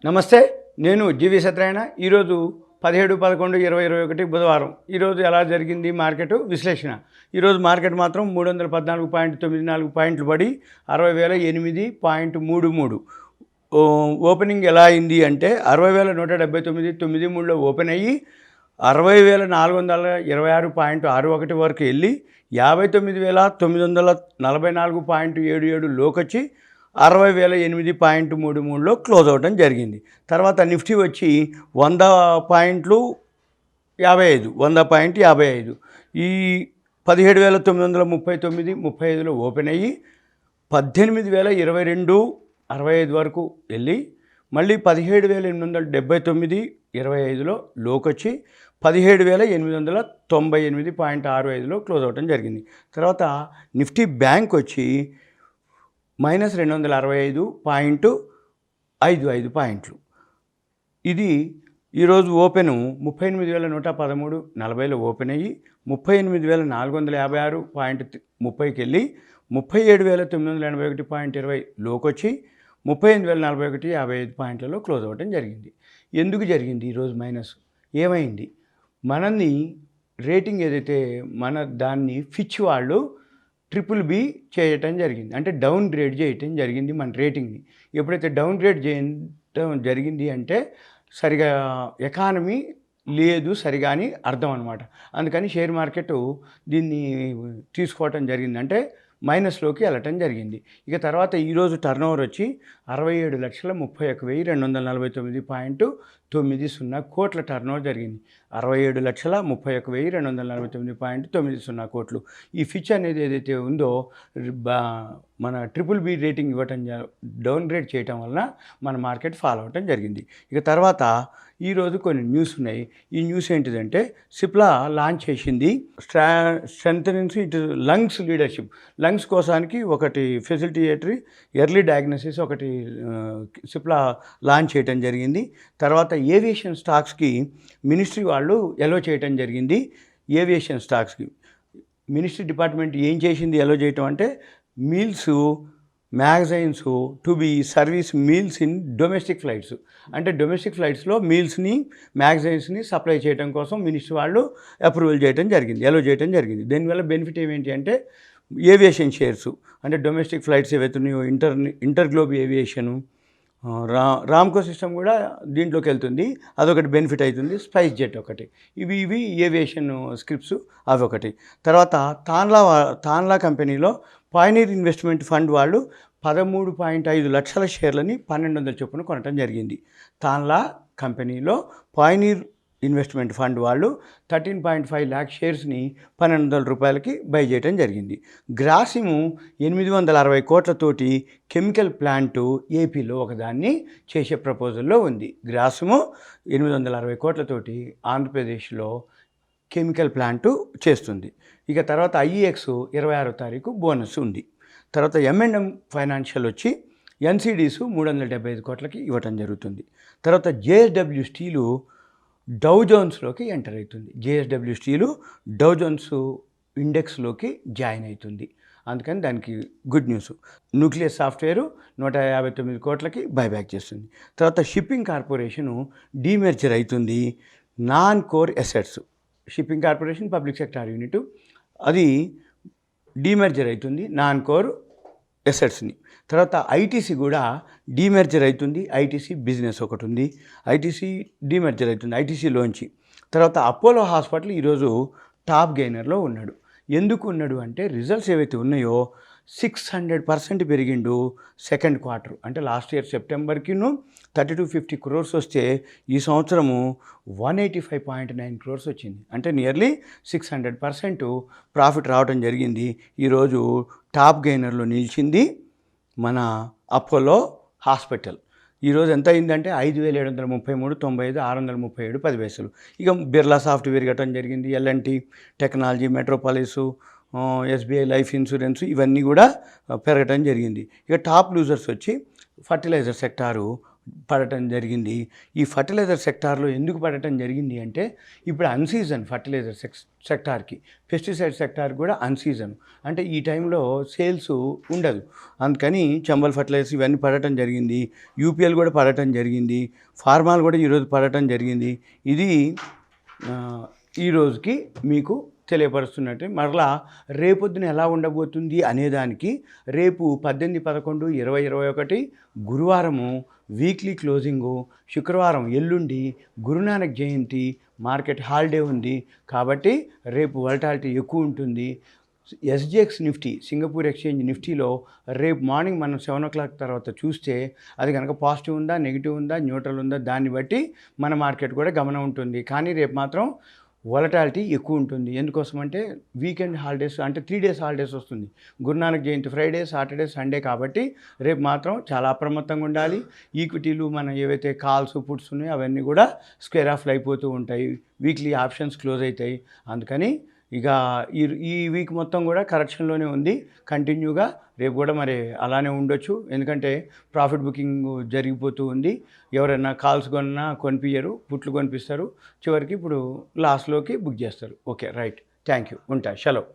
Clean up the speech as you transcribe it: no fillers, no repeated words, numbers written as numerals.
నమస్తే, నేను జీవి సత్యనారాయణ. ఈరోజు 17-11-2021 బుధవారం. ఈరోజు ఎలా జరిగింది మార్కెట్ విశ్లేషణ. ఈరోజు మార్కెట్ మాత్రం 314.94 పాయింట్లు పడి 60,008.33. ఓపెనింగ్ ఎలా అయింది అంటే 60,179.93లో ఓపెన్ అయ్యి 60,426.61 వరకు వెళ్ళి 59,944.77 లోకొచ్చి 60,008.33లో క్లోజ్ అవ్వడం జరిగింది. తర్వాత నిఫ్టీ వచ్చి 100 పాయింట్లు 100.55 ఈ 17,939.35లో ఓపెన్ అయ్యి 18,022.65 వరకు వెళ్ళి మళ్ళీ 17,879.25లో లోకొచ్చి 17,898.65లో క్లోజ్ అవ్వడం జరిగింది. తర్వాత నిఫ్టీ బ్యాంక్ వచ్చి -265.55 పాయింట్లు. ఇది ఈరోజు ఓపెను 38,113.40లో ఓపెన్ అయ్యి 38,456.30కి వెళ్ళి 37,981.20 లోకొచ్చి 38,041.55 పాయింట్లలో క్లోజ్ అవ్వడం జరిగింది. ఎందుకు జరిగింది ఈరోజు మైనస్? ఏమైంది? మనల్ని రేటింగ్ ఏదైతే దాన్ని ఫిచ్ వాళ్ళు BBB చేయటం జరిగింది, అంటే డౌన్ గ్రేడ్ చేయటం జరిగింది మన రేటింగ్ని. ఎప్పుడైతే డౌన్ గ్రేడ్ చేయటం జరిగింది అంటే సరిగా ఎకానమీ లేదు సరిగా అని అర్థం అనమాట. అందుకని షేర్ మార్కెట్ దీన్ని తీసుకోవటం జరిగింది, అంటే మైనస్లోకి వెళ్ళటం జరిగింది. ఇక తర్వాత ఈరోజు టర్నోవర్ వచ్చి 67,31,249.90 కోట్ల టర్నోవర్ జరిగింది. 67,31,249.90 కోట్లు. ఈ ఫిచ్ అనేది ఏదైతే ఉందో మన BBB రేటింగ్ ఇవ్వటం, డౌన్ గ్రేడ్ చేయటం వలన మన మార్కెట్ ఫాలో అవ్వటం జరిగింది. ఇక తర్వాత ఈరోజు కొన్ని న్యూస్ ఉన్నాయి. ఈ న్యూస్ ఏంటిదంటే సిప్లా లాంచ్ చేసింది స్ట్రెంథనింగ్స్ ఇట్ లంగ్స్ లీడర్షిప్. లంగ్స్ కోసానికి ఒకటి ఫెసిలిటేటరీ ఎర్లీ డయాగ్నోసిస్ ఒకటి సిప్లా లాంచ్ చేయటం జరిగింది. తర్వాత ఏవియేషన్ స్టాక్స్కి మినిస్ట్రీ వాళ్ళు ఎలో చేయటం జరిగింది. ఏవియేషన్ స్టాక్స్కి మినిస్ట్రీ డిపార్ట్మెంట్ ఏం చేసింది ఎలో చేయటం అంటే meals magazines to be service meals in domestic flights, అంటే డొమెస్టిక్ ఫ్లైట్స్లో మీల్స్ని మ్యాగజైన్స్ని సప్లై చేయడం కోసం మినిస్టర్ వాళ్ళు అప్రూవల్ చేయడం జరిగింది, ఎలో చేయడం జరిగింది. దీనివల్ల బెనిఫిట్ ఏమేంటి అంటే ఏవియేషన్ షేర్స్, అంటే డొమెస్టిక్ ఫ్లైట్స్ ఏవైతే ఉన్నాయో ఇంటర్ గ్లోబ్ ఏవియేషను, రామ్కో సిస్టమ్ కూడా దీంట్లోకి వెళ్తుంది, అదొకటి బెనిఫిట్ అవుతుంది. స్పైస్ జెట్ ఒకటి, ఇవి ఏవియేషన్ స్క్రిప్ట్స్ అవి ఒకటి. తర్వాత తాన్లా కంపెనీలో పాయనీర్ ఇన్వెస్ట్మెంట్ ఫండ్ వాళ్ళు 13.5 లక్షల షేర్లని 1,200 చొప్పున కొనటం జరిగింది. తాన్లా కంపెనీలో పాయనీర్ ఇన్వెస్ట్మెంట్ ఫండ్ వాళ్ళు 13.5 lakh షేర్స్ని 1,200 రూపాయలకి బై చేయడం జరిగింది. గ్రాసిము 860 కోట్లతోటి కెమికల్ ప్లాంటు ఏపీలో ఒకదాన్ని చేసే ప్రపోజల్లో ఉంది. గ్రాసిము 860 కోట్లతోటి ఆంధ్రప్రదేశ్లో కెమికల్ ప్లాంటు చేస్తుంది. ఇక తర్వాత IEX 26వ తారీఖు బోనస్ ఉంది. తర్వాత M&M ఫైనాన్షియల్ వచ్చి NCDs 375 కోట్లకి ఇవ్వటం జరుగుతుంది. తర్వాత JSW స్టీలు డౌ జోన్స్లోకి ఎంటర్ అవుతుంది. JSW స్టీలు డౌ జోన్స్ ఇండెక్స్లోకి జాయిన్ అవుతుంది, అందుకని దానికి గుడ్ న్యూస్. న్యూక్లియస్ సాఫ్ట్వేర్ 159 కోట్లకి బైబ్యాక్ చేస్తుంది. తర్వాత షిప్పింగ్ కార్పొరేషను డీమెర్జర్ అవుతుంది. Non core assets, shipping corporation public sector unit, అది డీమెర్జర్ అవుతుంది నాన్ కోర్ అసెట్స్ని. తర్వాత ITC కూడా డీమెర్జర్ అవుతుంది. ITC బిజినెస్ ఒకటి ఉంది, ITC డీమెర్జర్ అవుతుంది ITCలోంచి. తర్వాత అపోలో హాస్పిటల్ ఈరోజు టాప్ గెయినర్లో ఉన్నాడు. ఎందుకు ఉన్నాడు అంటే రిజల్ట్స్ ఏవైతే ఉన్నాయో 600% పెరిగిండు సెకండ్ క్వార్టర్. అంటే లాస్ట్ ఇయర్ సెప్టెంబర్కిను 3250 crores వస్తే ఈ సంవత్సరము 185.9 crores వచ్చింది, అంటే నియర్లీ 600% ప్రాఫిట్ రావడం జరిగింది. ఈరోజు టాప్ గెయినర్లో నిలిచింది మన అపోలో హాస్పిటల్. ఈరోజు ఎంత అయిందంటే 5,733.95, 637.10. ఇక బిర్లా సాఫ్ట్ పెరగటం జరిగింది, L&T technology, Metropolis, SBI life insurance ఇవన్నీ కూడా పెరగటం జరిగింది. ఇక టాప్ లూజర్స్ వచ్చి ఫర్టిలైజర్ సెక్టారు పడటం జరిగింది. ఈ ఫర్టిలైజర్ సెక్టార్లో ఎందుకు పడటం జరిగింది అంటే ఇప్పుడు అన్సీజన్ ఫర్టిలైజర్ సెక్టార్కి, పెస్టిసైడ్ సెక్టార్ కూడా అన్సీజన్, అంటే ఈ టైంలో సేల్స్ ఉండదు. అందుకని చంబల్ ఫర్టిలైజర్స్ ఇవన్నీ పడటం జరిగింది. యూపీఎల్ కూడా పడటం జరిగింది. ఫార్మాలు కూడా ఈరోజు పడటం జరిగింది. ఇది ఈ రోజుకి మీకు తెలియపరుస్తున్నట్టు. మరలా రేపొద్దున ఎలా ఉండబోతుంది అనేదానికి రేపు 18/11/2021 గురువారము వీక్లీ క్లోజింగు, శుక్రవారం ఎల్లుండి గురునానక్ జయంతి, మార్కెట్ హాలిడే ఉంది కాబట్టి రేపు వోలటాలిటీ ఎక్కువ ఉంటుంది. ఎస్జిఎక్స్ నిఫ్టీ, సింగపూర్ ఎక్స్చేంజ్ నిఫ్టీలో రేపు మార్నింగ్ మనం 7 o'clock తర్వాత చూస్తే అది కనుక పాజిటివ్ ఉందా, నెగిటివ్ ఉందా, న్యూట్రల్ ఉందా, దాన్ని బట్టి మన మార్కెట్ కూడా గమనం ఉంటుంది. కానీ రేపు మాత్రం వోలటాలిటీ ఎక్కువ ఉంటుంది. ఎందుకోసమంటే వీకెండ్ హాలిడేస్, అంటే 3 days హాలిడేస్ వస్తుంది. గురునానక్ జయంతి ఫ్రైడే, సాటర్డే, సండే కాబట్టి రేపు మాత్రం చాలా అప్రమత్తంగా ఉండాలి. ఈక్విటీలు మన ఏవైతే కాల్స్ పుట్స్ ఉన్నాయో అవన్నీ కూడా స్క్వేర్ ఆఫ్లు అయిపోతూ ఉంటాయి. వీక్లీ ఆప్షన్స్ క్లోజ్ అవుతాయి. అందుకని ఇక ఈ వీక్ మొత్తం కూడా కరెక్షన్లోనే ఉంది కంటిన్యూగా. రేపు కూడా మరి అలానే ఉండొచ్చు, ఎందుకంటే ప్రాఫిట్ బుకింగ్ జరిగిపోతూ ఉంది. ఎవరైనా కాల్స్ కొన్నా కొనిపించరు, పుట్లు కొనిపిస్తారు, చివరికి ఇప్పుడు లాస్ట్లోకి బుక్ చేస్తారు. ఓకే, రైట్, థ్యాంక్ యూ, ఉంటా, సెలవు.